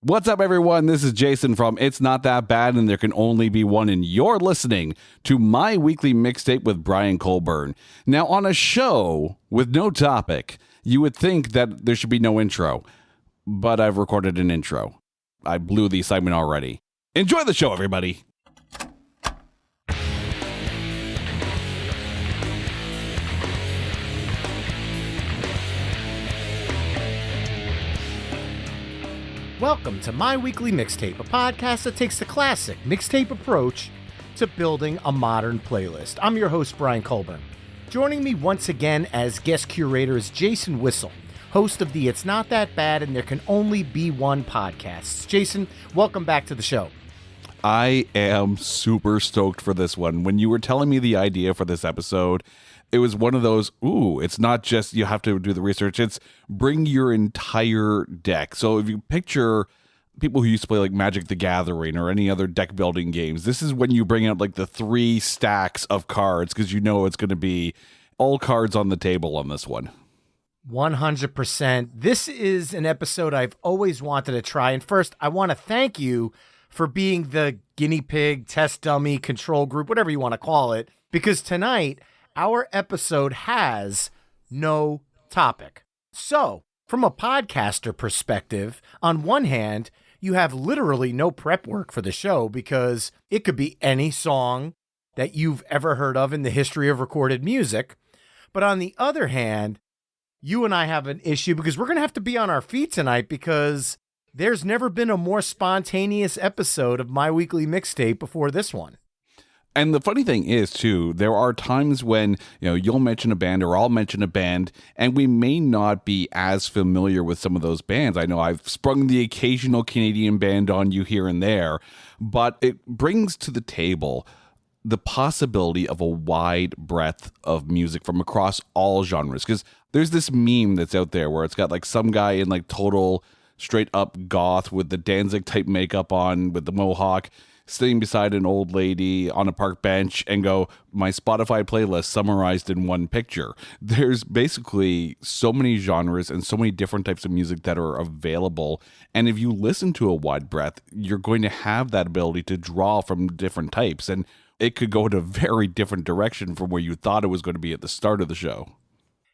What's up, everyone? This is Jason from It's Not That Bad and There Can Only Be One, and you're listening to my weekly mixtape with Brian Colburn. Now, on a show with no topic, you would think that there should be no intro, but I've recorded an intro. I blew the assignment already. Enjoy the show, everybody. Welcome to My Weekly Mixtape, a podcast that takes the classic mixtape approach to building a modern playlist. I'm your host, Brian Colburn. Joining me once again as guest curator is Jason Whissell, host of the It's Not That Bad and There Can Only Be One podcasts. Jason, welcome back to the show. I am super stoked for this one. When you were telling me the idea for this episode, it was one of those, it's not just you have to do the research, it's bring your entire deck. So if you picture people who used to play like Magic the Gathering or any other deck building games, this is when you bring out like the 3 stacks of cards because you know it's going to be all cards on the table on this one. 100%. This is an episode I've always wanted to try. And first, I want to thank you for being the guinea pig, test dummy, control group, whatever you want to call it, because tonight our episode has no topic. So, from a podcaster perspective, on one hand, you have literally no prep work for the show because it could be any song that you've ever heard of in the history of recorded music. But on the other hand, you and I have an issue because we're going to have to be on our feet tonight because there's never been a more spontaneous episode of My Weekly Mixtape before this one. And the funny thing is, too, there are times when, you'll mention a band or I'll mention a band, and we may not be as familiar with some of those bands. I know I've sprung the occasional Canadian band on you here and there, but it brings to the table the possibility of a wide breadth of music from across all genres. Because there's this meme that's out there where it's got like some guy in like total straight up goth with the Danzig type makeup on with the mohawk, sitting beside an old lady on a park bench and go, my Spotify playlist summarized in one picture. There's basically so many genres and so many different types of music that are available. And if you listen to a wide breadth, you're going to have that ability to draw from different types. And it could go in a very different direction from where you thought it was going to be at the start of the show.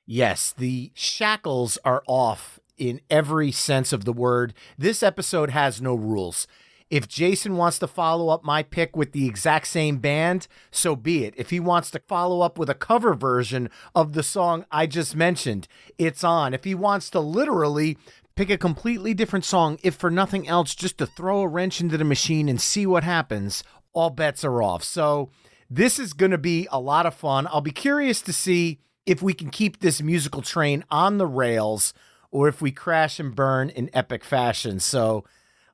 Yes, the shackles are off in every sense of the word. This episode has no rules. If Jason wants to follow up my pick with the exact same band, so be it. If he wants to follow up with a cover version of the song I just mentioned, it's on. If he wants to literally pick a completely different song, if for nothing else, just to throw a wrench into the machine and see what happens, all bets are off. So this is going to be a lot of fun. I'll be curious to see if we can keep this musical train on the rails or if we crash and burn in epic fashion. So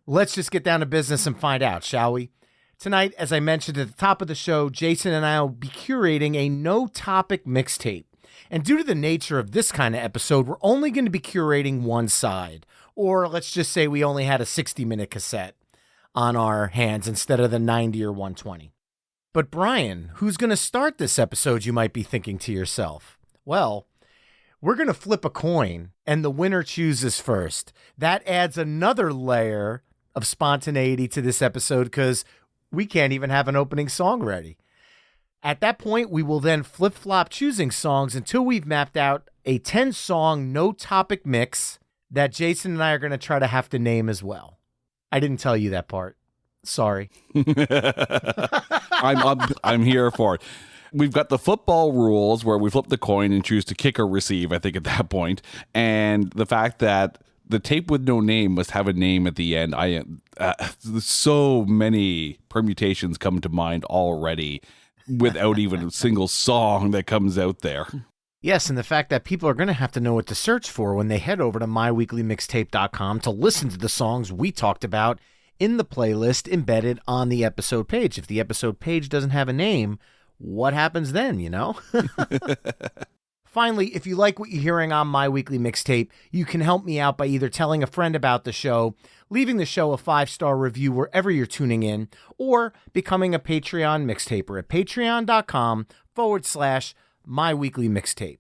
let's just get down to business and find out, shall we? Tonight, as I mentioned at the top of the show, Jason and I will be curating a no-topic mixtape. And due to the nature of this kind of episode, we're only going to be curating one side. Or let's just say we only had a 60-minute cassette on our hands instead of the 90 or 120. But Brian, who's going to start this episode, you might be thinking to yourself? Well, we're going to flip a coin, and the winner chooses first. That adds another layer of spontaneity to this episode because we can't even have an opening song ready. At that point, we will then flip-flop choosing songs until we've mapped out a 10-song, no-topic mix that Jason and I are going to try to have to name as well. I didn't tell you that part. Sorry. I'm here for it. We've got the football rules where we flip the coin and choose to kick or receive, I think, at that point. And the fact that the tape with no name must have a name at the end. So many permutations come to mind already without even a single song that comes out there. Yes, and the fact that people are going to have to know what to search for when they head over to myweeklymixtape.com to listen to the songs we talked about in the playlist embedded on the episode page. If the episode page doesn't have a name, what happens then, Finally, if you like what you're hearing on My Weekly Mixtape, you can help me out by either telling a friend about the show, leaving the show a 5-star review wherever you're tuning in, or becoming a Patreon mixtaper at patreon.com/My Weekly Mixtape.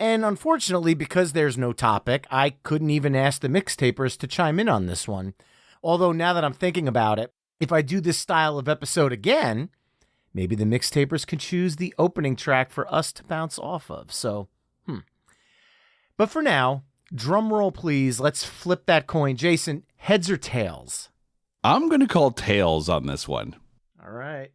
And unfortunately, because there's no topic, I couldn't even ask the mixtapers to chime in on this one. Although now that I'm thinking about it, if I do this style of episode again, maybe the mixtapers can choose the opening track for us to bounce off of. So, But for now, drum roll, please. Let's flip that coin. Jason, heads or tails? I'm going to call tails on this one. All right.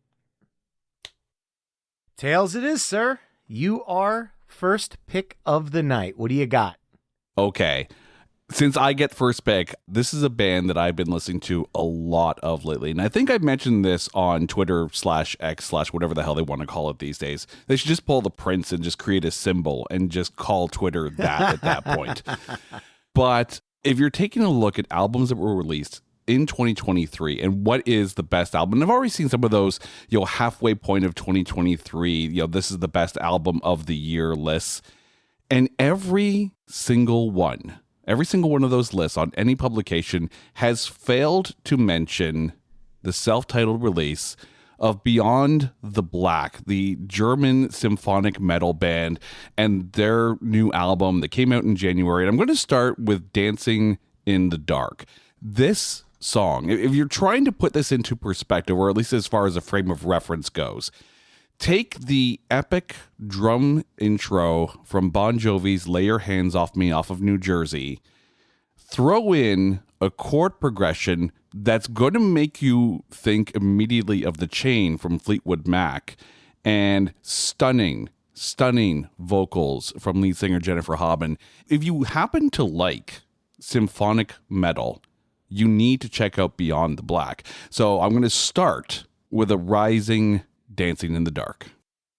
Tails it is, sir. You are first pick of the night. What do you got? Okay. Since I get first pick, this is a band that I've been listening to a lot of lately. And I think I mentioned this on Twitter/X/whatever the hell they want to call it these days. They should just pull the Prince and just create a symbol and just call Twitter that at that point. But if you're taking a look at albums that were released in 2023 and what is the best album, and I've already seen some of those, halfway point of 2023, this is the best album of the year lists. And every single one of those lists on any publication has failed to mention the self-titled release of Beyond the Black, the German symphonic metal band, and their new album that came out in January. And I'm going to start with Dancing in the Dark. This song, if you're trying to put this into perspective, or at least as far as a frame of reference goes, take the epic drum intro from Bon Jovi's Lay Your Hands Off Me off of New Jersey, throw in a chord progression that's going to make you think immediately of The Chain from Fleetwood Mac, and stunning vocals from lead singer Jennifer Hobben. If you happen to like symphonic metal, you need to check out Beyond the Black. So I'm going to start with a rising Dancing in the Dark.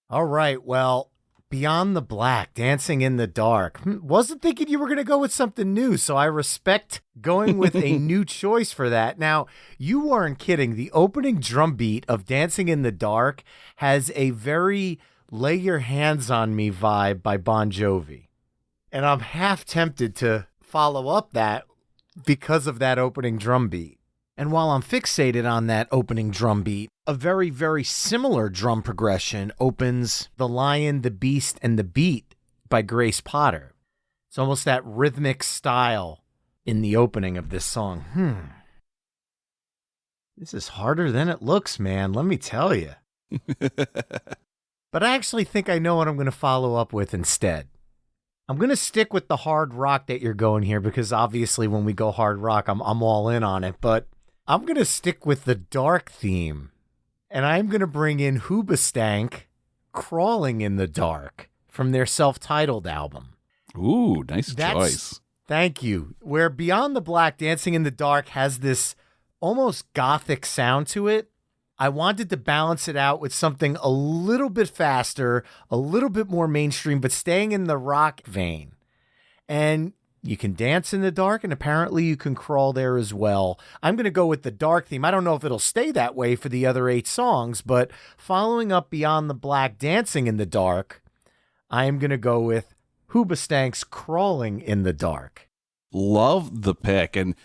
All right. Well, Beyond the Black, Dancing in the Dark. Wasn't thinking you were going to go with something new, so I respect going with a new choice for that. Now, you weren't kidding. The opening drum beat of Dancing in the Dark has a very Lay Your Hands on Me vibe by Bon Jovi. And I'm half tempted to follow up that because of that opening drum beat. And while I'm fixated on that opening drum beat, a very, very similar drum progression opens The Lion, the Beast, and the Beat by Grace Potter. It's almost that rhythmic style in the opening of this song. This is harder than it looks, man, let me tell you. But I actually think I know what I'm going to follow up with instead. I'm going to stick with the hard rock that you're going here because obviously when we go hard rock, I'm all in on it, but I'm going to stick with the dark theme, and I'm going to bring in Hoobastank, Crawling in the Dark, from their self-titled album. Ooh, nice choice. Thank you. Where Beyond the Black, Dancing in the Dark has this almost gothic sound to it, I wanted to balance it out with something a little bit faster, a little bit more mainstream, but staying in the rock vein. And you can dance in the dark, and apparently you can crawl there as well. I'm going to go with the dark theme. I don't know if it'll stay that way for the other 8 songs, but following up Beyond the Black, Dancing in the Dark, I am going to go with Hoobastank's Crawling in the Dark. Love the pick, and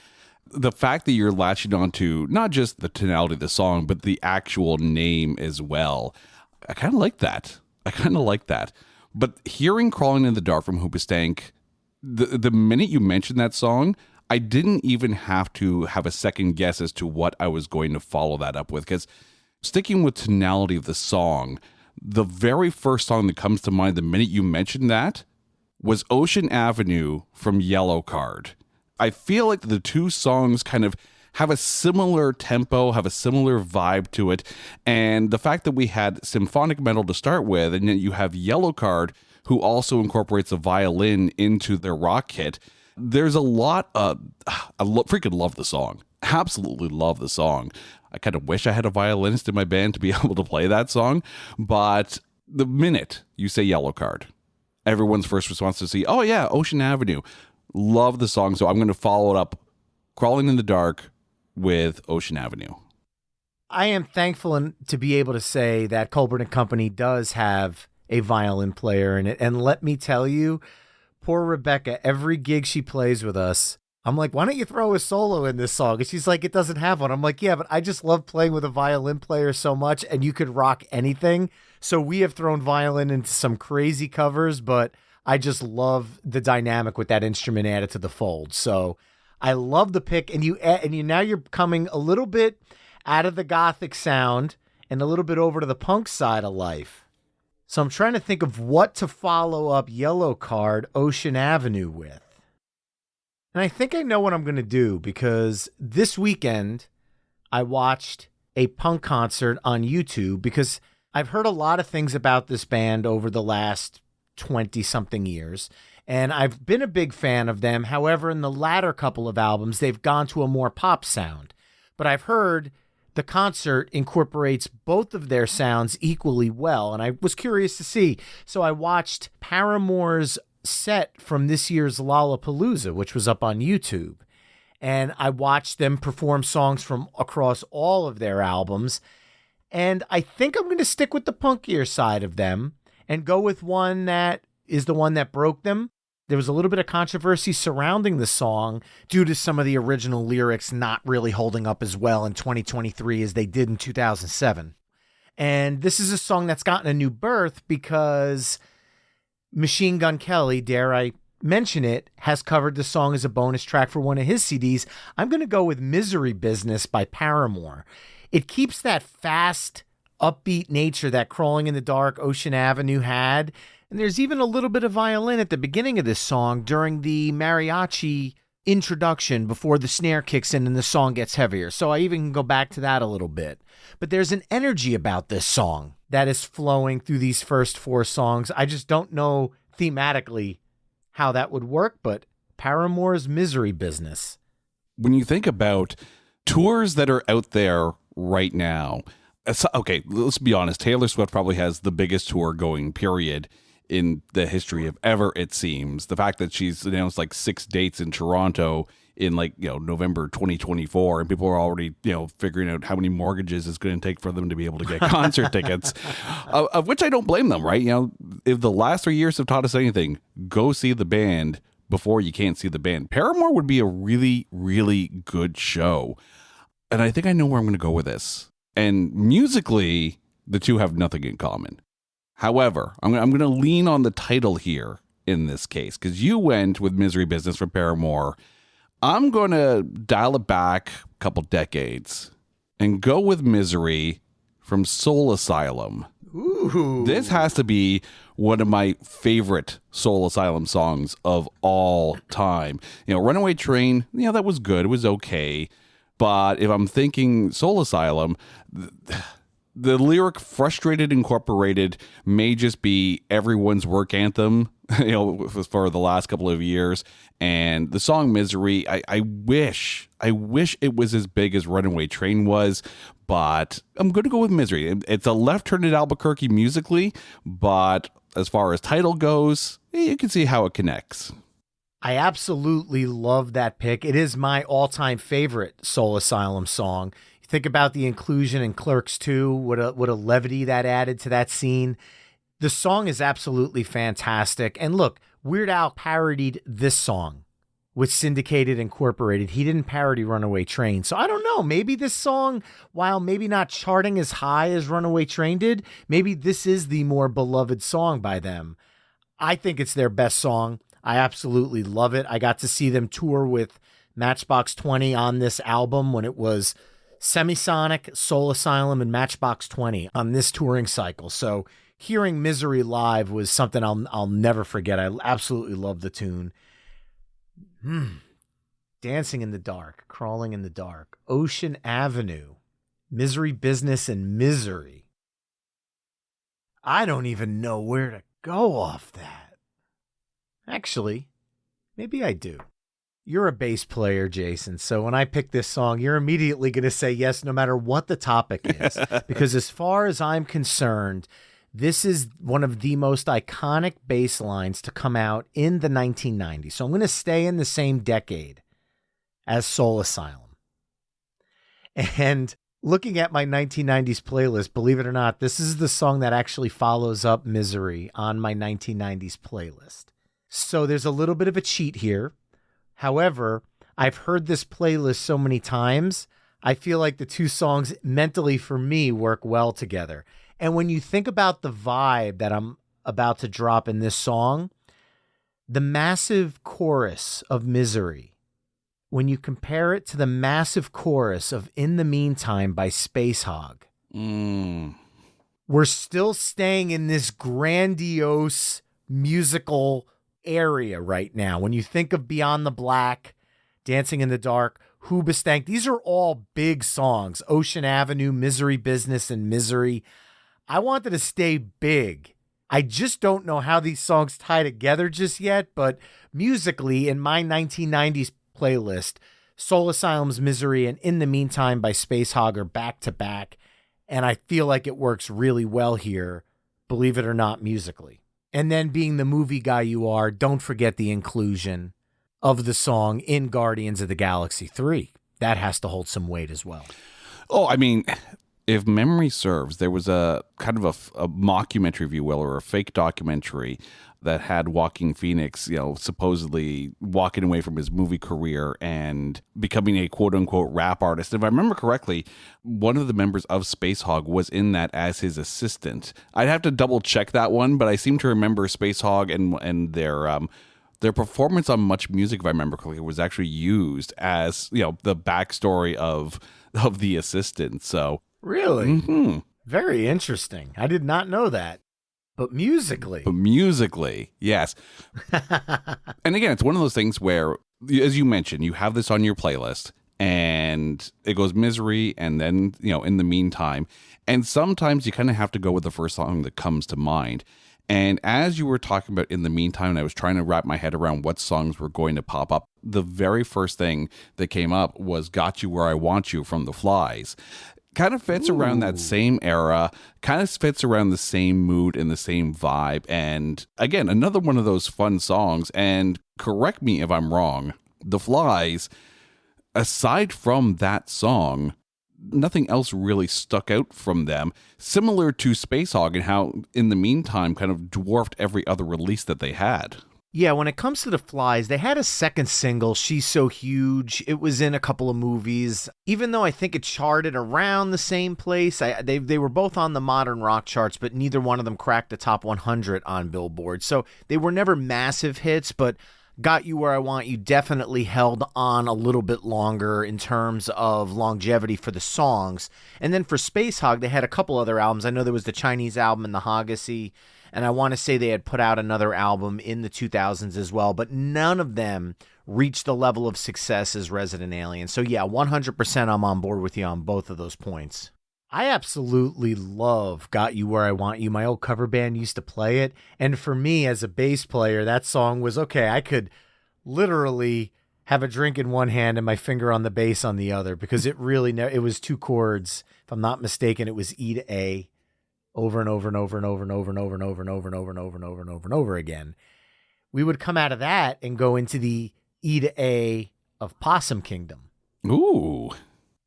the fact that you're latching on to not just the tonality of the song, but the actual name as well. I kind of like that. But hearing Crawling in the Dark from Hoobastank, the minute you mentioned that song, I didn't even have to have a second guess as to what I was going to follow that up with. Because sticking with tonality of the song, the very first song that comes to mind the minute you mentioned that was Ocean Avenue from Yellow Card. I feel like the two songs kind of have a similar tempo, have a similar vibe to it. And the fact that we had symphonic metal to start with, and then you have Yellow Card, who also incorporates a violin into their rock kit. There's a lot of, freaking love the song. Absolutely love the song. I kind of wish I had a violinist in my band to be able to play that song. But the minute you say Yellow Card, everyone's first response is to see, oh yeah, Ocean Avenue. Love the song. So I'm going to follow it up, Crawling in the Dark, with Ocean Avenue. I am thankful to be able to say that Colbert and Company does have a violin player in it. And let me tell you, poor Rebecca, every gig she plays with us, I'm like, why don't you throw a solo in this song? And she's like, it doesn't have one. I'm like, yeah, but I just love playing with a violin player so much, and you could rock anything. So we have thrown violin into some crazy covers, but I just love the dynamic with that instrument added to the fold. So I love the pick, and you now you're coming a little bit out of the gothic sound and a little bit over to the punk side of life. So I'm trying to think of what to follow up Yellow Card Ocean Avenue with. And I think I know what I'm going to do, because this weekend I watched a punk concert on YouTube, because I've heard a lot of things about this band over the last 20-something years, and I've been a big fan of them. However, in the latter couple of albums, they've gone to a more pop sound. But I've heard the concert incorporates both of their sounds equally well, and I was curious to see. So I watched Paramore's set from this year's Lollapalooza, which was up on YouTube. And I watched them perform songs from across all of their albums. And I think I'm going to stick with the punkier side of them and go with one that is the one that broke them. There was a little bit of controversy surrounding the song due to some of the original lyrics not really holding up as well in 2023 as they did in 2007. And this is a song that's gotten a new birth because Machine Gun Kelly, dare I mention it, has covered the song as a bonus track for one of his CDs. I'm going to go with Misery Business by Paramore. It keeps that fast, upbeat nature that Crawling in the Dark, Ocean Avenue had. And there's even a little bit of violin at the beginning of this song during the mariachi introduction before the snare kicks in and the song gets heavier. So I even can go back to that a little bit. But there's an energy about this song that is flowing through these first four songs. I just don't know thematically how that would work, but Paramore's Misery Business. When you think about tours that are out there right now, okay, let's be honest, Taylor Swift probably has the biggest tour going, period, in the history of ever, it seems. The fact that she's announced like 6 dates in Toronto in November 2024, and people are already, figuring out how many mortgages it's going to take for them to be able to get concert tickets, of which I don't blame them, right? If the last 3 years have taught us anything, go see the band before you can't see the band. Paramore would be a really, really good show. And I think I know where I'm going to go with this. And musically, the two have nothing in common. However, I'm going to lean on the title here in this case, because you went with Misery Business from Paramore. I'm going to dial it back a couple decades and go with Misery from Soul Asylum. Ooh. This has to be one of my favorite Soul Asylum songs of all time. Runaway Train, that was good. It was okay. But if I'm thinking Soul Asylum, the lyric Frustrated Incorporated may just be everyone's work anthem, for the last couple of years. And the song Misery, I wish it was as big as Runaway Train was, but I'm going to go with Misery. It's a left turn at Albuquerque musically, but as far as title goes, you can see how it connects. I absolutely love that pick. It is my all-time favorite Soul Asylum song. You think about the inclusion in Clerks 2, what a levity that added to that scene. The song is absolutely fantastic. And look, Weird Al parodied this song with Syndicated Incorporated. He didn't parody Runaway Train. So I don't know. Maybe this song, while maybe not charting as high as Runaway Train did, maybe this is the more beloved song by them. I think it's their best song. I absolutely love it. I got to see them tour with Matchbox 20 on this album when it was Semisonic, Soul Asylum, and Matchbox 20 on this touring cycle. So hearing Misery live was something I'll never forget. I absolutely love the tune. Dancing in the Dark, Crawling in the Dark, Ocean Avenue, Misery Business, and Misery. I don't even know where to go off that. Actually, maybe I do. You're a bass player, Jason, so when I pick this song, you're immediately going to say yes no matter what the topic is. Because as far as I'm concerned, this is one of the most iconic bass lines to come out in the 1990s. So I'm going to stay in the same decade as Soul Asylum. And looking at my 1990s playlist, believe it or not, this is the song that actually follows up Misery on my 1990s playlist. So there's a little bit of a cheat here. However, I've heard this playlist so many times, I feel like the two songs mentally for me work well together. And when you think about the vibe that I'm about to drop in this song, the massive chorus of Misery when you compare it to the massive chorus of In the Meantime by Space Hog. We're still staying in this grandiose musical area right now. When you think of Beyond the Black, Dancing in the Dark, Hoobastank, these are all big songs. Ocean Avenue, Misery Business, and Misery. I wanted to stay big. I just don't know how these songs tie together just yet, but musically, in my 1990s playlist, Soul Asylum's Misery and In the Meantime by Space Hog are back to back, and I feel like it works really well here, believe it or not, musically. And then being the movie guy you are, don't forget the inclusion of the song in Guardians of the Galaxy 3. That has to hold some weight as well. Oh, I mean, if memory serves, there was a kind of a mockumentary, if you will, or a fake documentary that had Joaquin Phoenix, supposedly walking away from his movie career and becoming a quote unquote rap artist. If I remember correctly, one of the members of Space Hog was in that as his assistant. I'd have to double check that one, but I seem to remember Space Hog and their performance on Much Music, if I remember correctly, was actually used as, the backstory of the assistant. So really, very interesting. I did not know that. But musically, yes. And again, it's one of those things where, as you mentioned, you have this on your playlist and it goes Misery and then, In the Meantime. And sometimes you kind of have to go with the first song that comes to mind. And as you were talking about In the Meantime, and I was trying to wrap my head around what songs were going to pop up, the very first thing that came up was Got You Where I Want You from The Flies. Kind of fits around that same era, kind of fits around the same mood and the same vibe. And again, another one of those fun songs. And correct me if I'm wrong, The Flies, aside from that song, nothing else really stuck out from them, similar to Space Hog and how In the Meantime kind of dwarfed every other release that they had. Yeah, when it comes to The Flies, they had a second single, She's So Huge. It was in a couple of movies. Even though I think it charted around the same place, they were both on the modern rock charts, but neither one of them cracked the top 100 on Billboard. So they were never massive hits, but Got You Where I Want You definitely held on a little bit longer in terms of longevity for the songs. And then for Space Hog, they had a couple other albums. I know there was the Chinese album and the Hagassy. And I want to say they had put out another album in the 2000s as well, but none of them reached the level of success as Resident Alien. So yeah, 100% I'm on board with you on both of those points. I absolutely love Got You Where I Want You. My old cover band used to play it. And for me as a bass player, that song was okay. I could literally have a drink in one hand and my finger on the bass on the other because it really, it was two chords. If I'm not mistaken, it was E to A. Over and over and over and over and over and over and over and over and over and over and over and over and over again. We would come out of that and go into the E to A of Possum Kingdom. Ooh.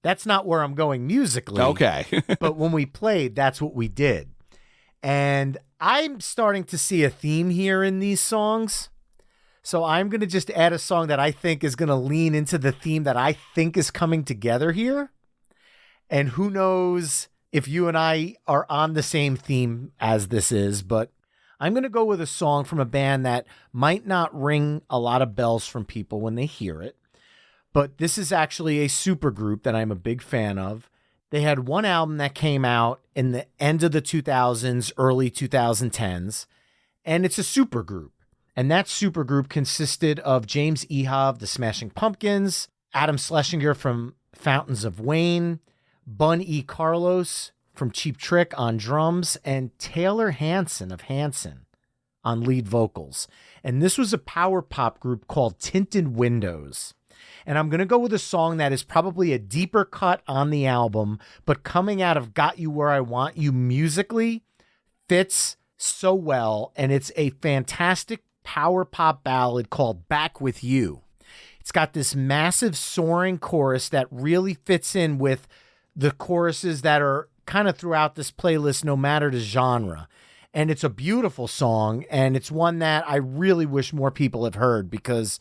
That's not where I'm going musically. Okay. But when we played, that's what we did. And I'm starting to see a theme here in these songs. So I'm going to just add a song that I think is going to lean into the theme that I think is coming together here. And who knows if you and I are on the same theme as this is, but I'm going to go with a song from a band that might not ring a lot of bells from people when they hear it, but this is actually a supergroup that I'm a big fan of. They had one album that came out in the end of the 2000s, early 2010s, and it's a supergroup. And that supergroup consisted of James Iha, the Smashing Pumpkins, Adam Schlesinger from Fountains of Wayne, Bun E. Carlos from Cheap Trick on drums, and Taylor Hanson of Hanson on lead vocals. And this was a power pop group called Tinted Windows. And I'm going to go with a song that is probably a deeper cut on the album, but coming out of Got You Where I Want You musically fits so well. And it's a fantastic power pop ballad called Back With You. It's got this massive soaring chorus that really fits in with the choruses that are kind of throughout this playlist, no matter the genre. And it's a beautiful song, and it's one that I really wish more people have heard, because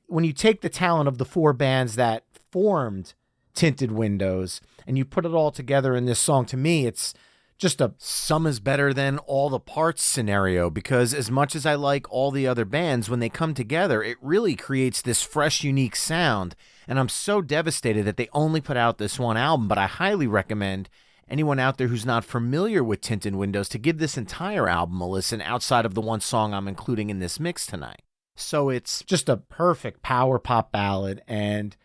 when you take the talent of the four bands that formed Tinted Windows and you put it all together in this song, to me, it's just a sum is better than all the parts scenario, because as much as I like all the other bands, when they come together, it really creates this fresh, unique sound. And I'm so devastated that they only put out this one album, but I highly recommend anyone out there who's not familiar with Tinted Windows to give this entire album a listen outside of the one song I'm including in this mix tonight. So it's just a perfect power pop ballad, and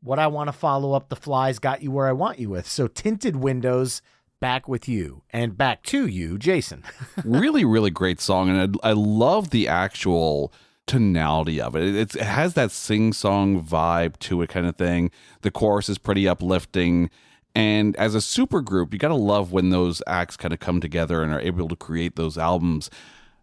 what I want to follow up The Fly's Got You Where I Want You with. So Tinted Windows, back with you, and back to you, Jason. Really, really great song, and I love the actual tonality of it. It has that sing-song vibe to it kind of thing. The chorus is pretty uplifting, and as a supergroup, you got to love when those acts kind of come together and are able to create those albums.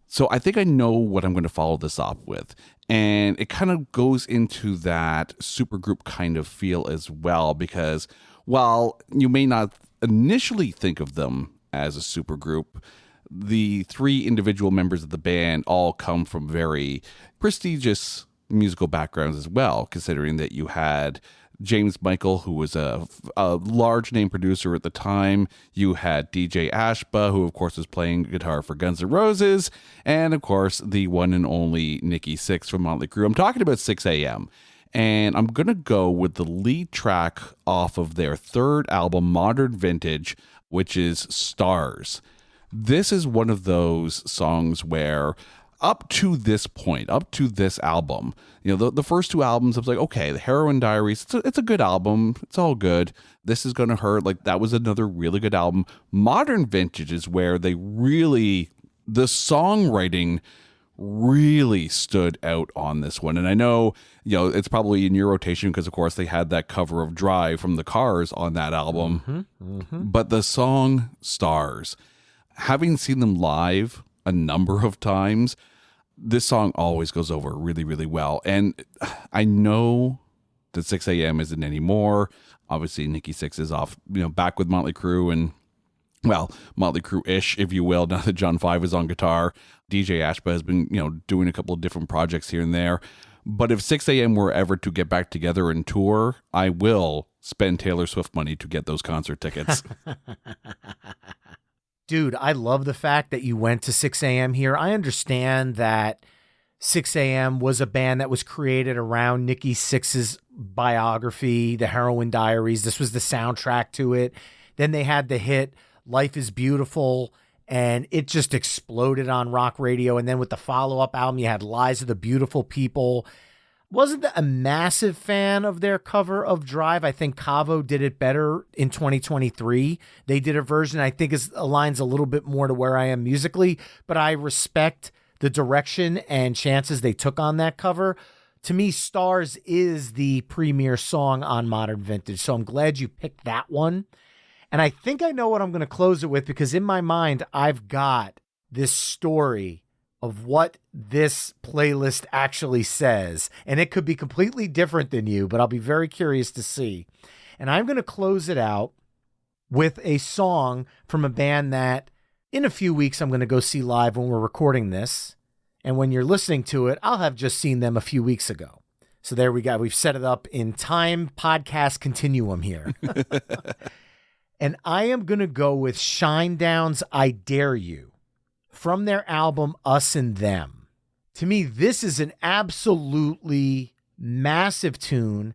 So I think I know what I'm going to follow this up with. And it kind of goes into that supergroup kind of feel as well, because while you may not initially think of them as a supergroup, the three individual members of the band all come from very prestigious musical backgrounds as well, considering that you had James Michael, who was a large name producer at the time. You had DJ Ashba, who of course was playing guitar for Guns N' Roses, and of course the one and only Nikki Sixx from Motley Crue. I'm talking about 6 a.m. And I'm going to go with the lead track off of their third album, Modern Vintage, which is Stars. This is one of those songs where up to this point, up to this album, you know, the first two albums, I was like, okay, the Heroin Diaries, it's a good album. It's all good. This Is Gonna Hurt, like that was another really good album. Modern Vintage is where the songwriting really stood out on this one. And I know, you know, it's probably in your rotation because, of course, they had that cover of Drive from the Cars on that album. But the song Stars, having seen them live a number of times, this song always goes over really, really well. And I know that 6 a.m. isn't anymore. Obviously, Nikki Sixx is off, you know, back with Motley Crue, and well, Motley Crue-ish, if you will, now that John Five is on guitar. DJ Ashba has been, you know, doing a couple of different projects here and there. But if 6 a.m. were ever to get back together and tour, I will spend Taylor Swift money to get those concert tickets. Dude, I love the fact that you went to 6 a.m. here. I understand that 6 a.m. was a band that was created around Nikki Sixx's biography, The Heroin Diaries. This was the soundtrack to it. Then they had the hit Life is Beautiful, and it just exploded on rock radio. And then with the follow-up album, you had Lies of the Beautiful People. Wasn't a massive fan of their cover of Drive. I think Cavo did it better in 2023. They did a version I think aligns a little bit more to where I am musically, but I respect the direction and chances they took on that cover. To me, Stars is the premier song on Modern Vintage, so I'm glad you picked that one. And I think I know what I'm going to close it with, because in my mind, I've got this story of what this playlist actually says. And it could be completely different than you, but I'll be very curious to see. And I'm going to close it out with a song from a band that in a few weeks I'm going to go see live when we're recording this. And when you're listening to it, I'll have just seen them a few weeks ago. So there we go. We've set it up in time podcast continuum here. And I am going to go with Shinedown's I Dare You from their album Us and Them. To me, this is an absolutely massive tune.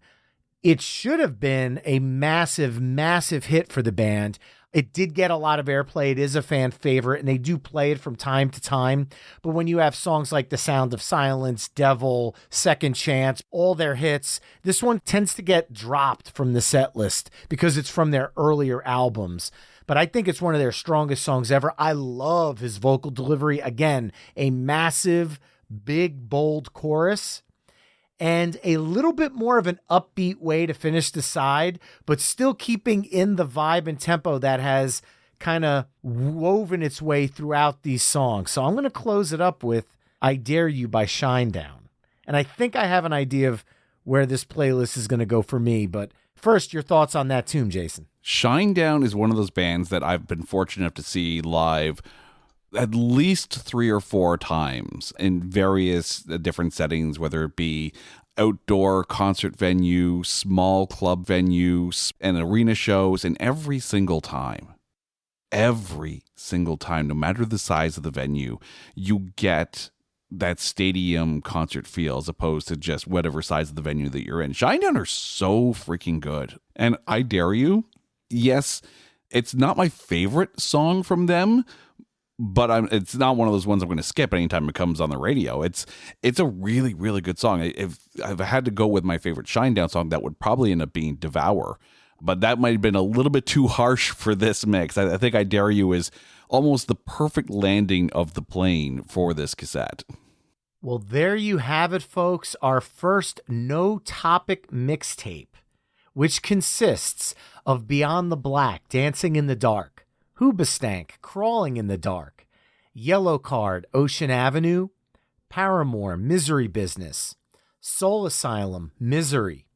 It should have been a massive, massive hit for the band. It did get a lot of airplay. It is a fan favorite, and they do play it from time to time. But when you have songs like The Sound of Silence, Devil, Second Chance, all their hits, this one tends to get dropped from the set list because it's from their earlier albums. But I think it's one of their strongest songs ever. I love his vocal delivery. Again, a massive, big, bold chorus. And a little bit more of an upbeat way to finish the side, but still keeping in the vibe and tempo that has kind of woven its way throughout these songs. So I'm going to close it up with I Dare You by Shinedown. And I think I have an idea of where this playlist is going to go for me. But first, your thoughts on that tune, Jason. Shinedown is one of those bands that I've been fortunate enough to see live at least 3 or 4 times in various different settings, whether it be outdoor concert venue, small club venues, and arena shows. And every single time, no matter the size of the venue, you get that stadium concert feel as opposed to just whatever size of the venue that you're in. Shinedown are so freaking good. And I Dare You, yes, it's not my favorite song from them, but it's not one of those ones I'm going to skip anytime it comes on the radio. It's a really, really good song. If I had to go with my favorite Shinedown song, that would probably end up being Devour. But that might have been a little bit too harsh for this mix. I think I Dare You is almost the perfect landing of the plane for this cassette. Well, there you have it, folks. Our first no-topic mixtape, which consists of Beyond the Black, Dancing in the Dark, Hoobastank, Crawling in the Dark, Yellow Card, Ocean Avenue, Paramore, Misery Business, Soul Asylum, Misery,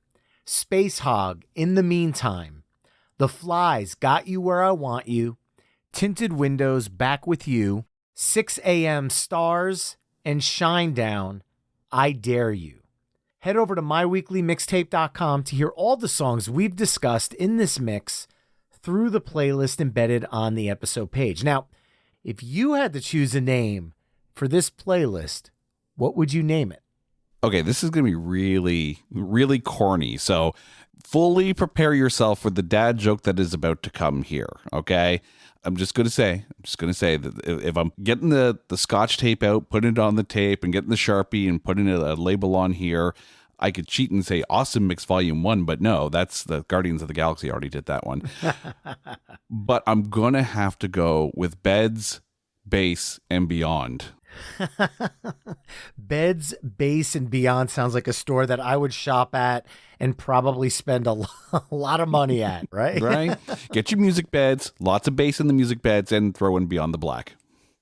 Space Hog, In the Meantime, The Flies, Got You Where I Want You, Tinted Windows, Back with You, 6 a.m. Stars, and Shinedown, I Dare You. Head over to myweeklymixtape.com to hear all the songs we've discussed in this mix through the playlist embedded on the episode page. Now, if you had to choose a name for this playlist, what would you name it? Okay, this is going to be really, really corny. So fully prepare yourself for the dad joke that is about to come here, okay? I'm just going to say that if I'm getting the Scotch tape out, putting it on the tape, and getting the Sharpie and putting a label on here, I could cheat and say Awesome Mix Volume 1, but no, that's the Guardians of the Galaxy already did that one. But I'm going to have to go with Beds, Bass, and Beyond. Beds, Bass, and Beyond sounds like a store that I would shop at and probably spend a lot of money at, right? Right? Get your music beds, lots of bass in the music beds, and throw in Beyond the Black.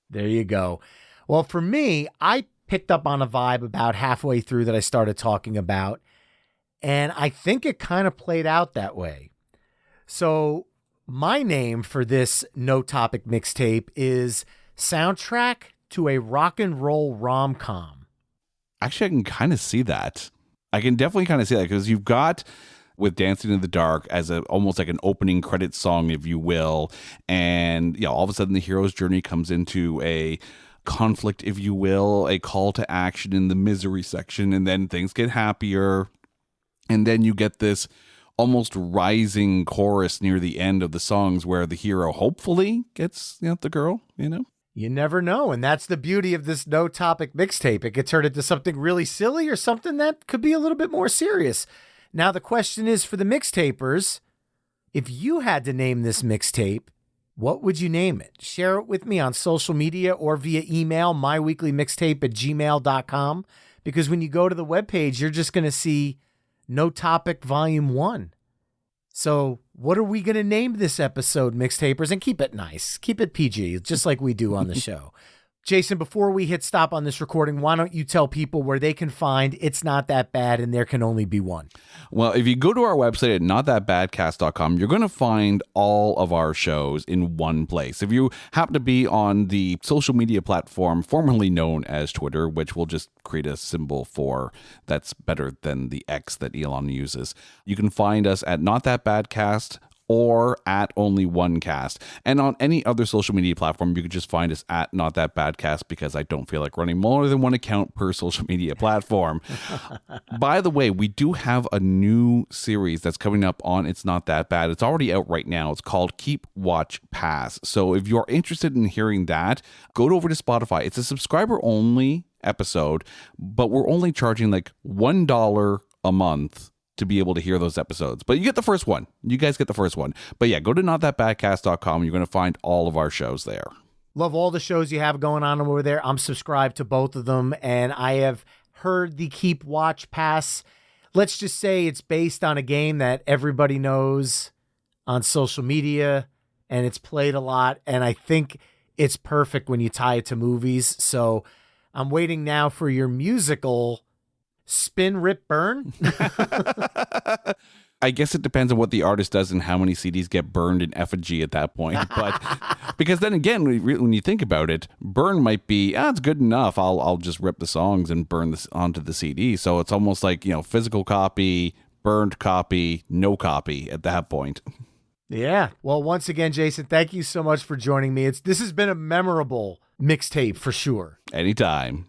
There you go. Well, for me, I picked up on a vibe about halfway through that I started talking about, and I think it kind of played out that way. So my name for this no topic mixtape is Soundtrack to a Rock and Roll Rom-Com. Actually, I can kind of see that. I can definitely kind of see that because you've got with Dancing in the Dark as almost like an opening credit song, if you will. And all of a sudden the hero's journey comes into a conflict, if you will, a call to action in the misery section. And then things get happier. And then you get this almost rising chorus near the end of the songs where the hero hopefully gets the girl, You never know, and that's the beauty of this no-topic mixtape. It could turn into something really silly or something that could be a little bit more serious. Now, the question is for the mixtapers, if you had to name this mixtape, what would you name it? Share it with me on social media or via email, myweeklymixtape@gmail.com, because when you go to the webpage, you're just going to see No Topic Volume 1. So what are we going to name this episode, mixtapers? And keep it nice. Keep it PG, just like we do on the show. Jason, before we hit stop on this recording, why don't you tell people where they can find It's Not That Bad and There Can Only Be One? Well, if you go to our website at notthatbadcast.com, you're going to find all of our shows in one place. If you happen to be on the social media platform formerly known as Twitter, which we'll just create a symbol for that's better than the X that Elon uses, you can find us at notthatbadcast or at only one cast. And on any other social media platform, you can just find us at Not That Bad Cast because I don't feel like running more than one account per social media platform. By the way, we do have a new series that's coming up on It's Not That Bad. It's already out right now. It's called Keep, Watch, Pass. So if you're interested in hearing that, go over to Spotify. It's a subscriber only episode, but we're only charging like $1 a month to be able to hear those episodes. But you get the first one. You guys get the first one. But yeah, go to notthatbadcast.com. You're going to find all of our shows there. Love all the shows you have going on over there. I'm subscribed to both of them, and I have heard the Keep, Watch, Pass. Let's just say it's based on a game that everybody knows on social media, and it's played a lot, and I think it's perfect when you tie it to movies. So I'm waiting now for your musical Spin, Rip, Burn? I guess it depends on what the artist does and how many CDs get burned in effigy at that point. But because then again, when you think about it, burn might be, it's good enough. I'll just rip the songs and burn this onto the CD. So it's almost like, physical copy, burned copy, no copy at that point. Yeah. Well, once again, Jason, thank you so much for joining me. This has been a memorable mixtape for sure. Anytime.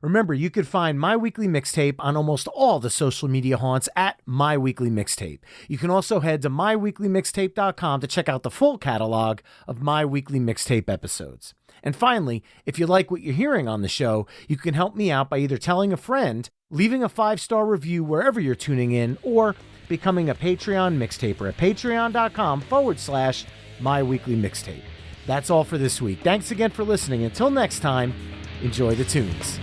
Remember, you could find My Weekly Mixtape on almost all the social media haunts at My Weekly Mixtape. You can also head to myweeklymixtape.com to check out the full catalog of My Weekly Mixtape episodes. And finally, if you like what you're hearing on the show, you can help me out by either telling a friend, leaving a 5-star review wherever you're tuning in, or becoming a Patreon mixtaper at patreon.com/myweeklymixtape. That's all for this week. Thanks again for listening. Until next time, enjoy the tunes.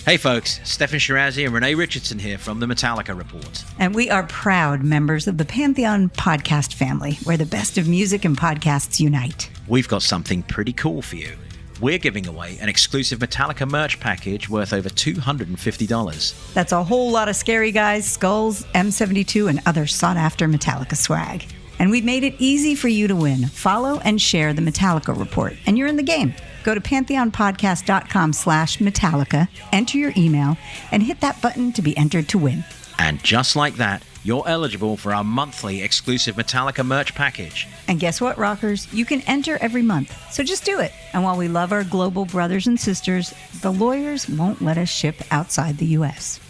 Hey folks, Stefan Shirazi and Renee Richardson here from the Metallica Report. And we are proud members of the Pantheon podcast family, where the best of music and podcasts unite. We've got something pretty cool for you. We're giving away an exclusive Metallica merch package worth over $250. That's a whole lot of Scary Guys, Skulls, M72, and other sought-after Metallica swag. And we've made it easy for you to win. Follow and share the Metallica Report, and you're in the game. Go to pantheonpodcast.com/Metallica, enter your email, and hit that button to be entered to win. And just like that, you're eligible for our monthly exclusive Metallica merch package. And guess what, rockers? You can enter every month, so just do it. And while we love our global brothers and sisters, the lawyers won't let us ship outside the U.S.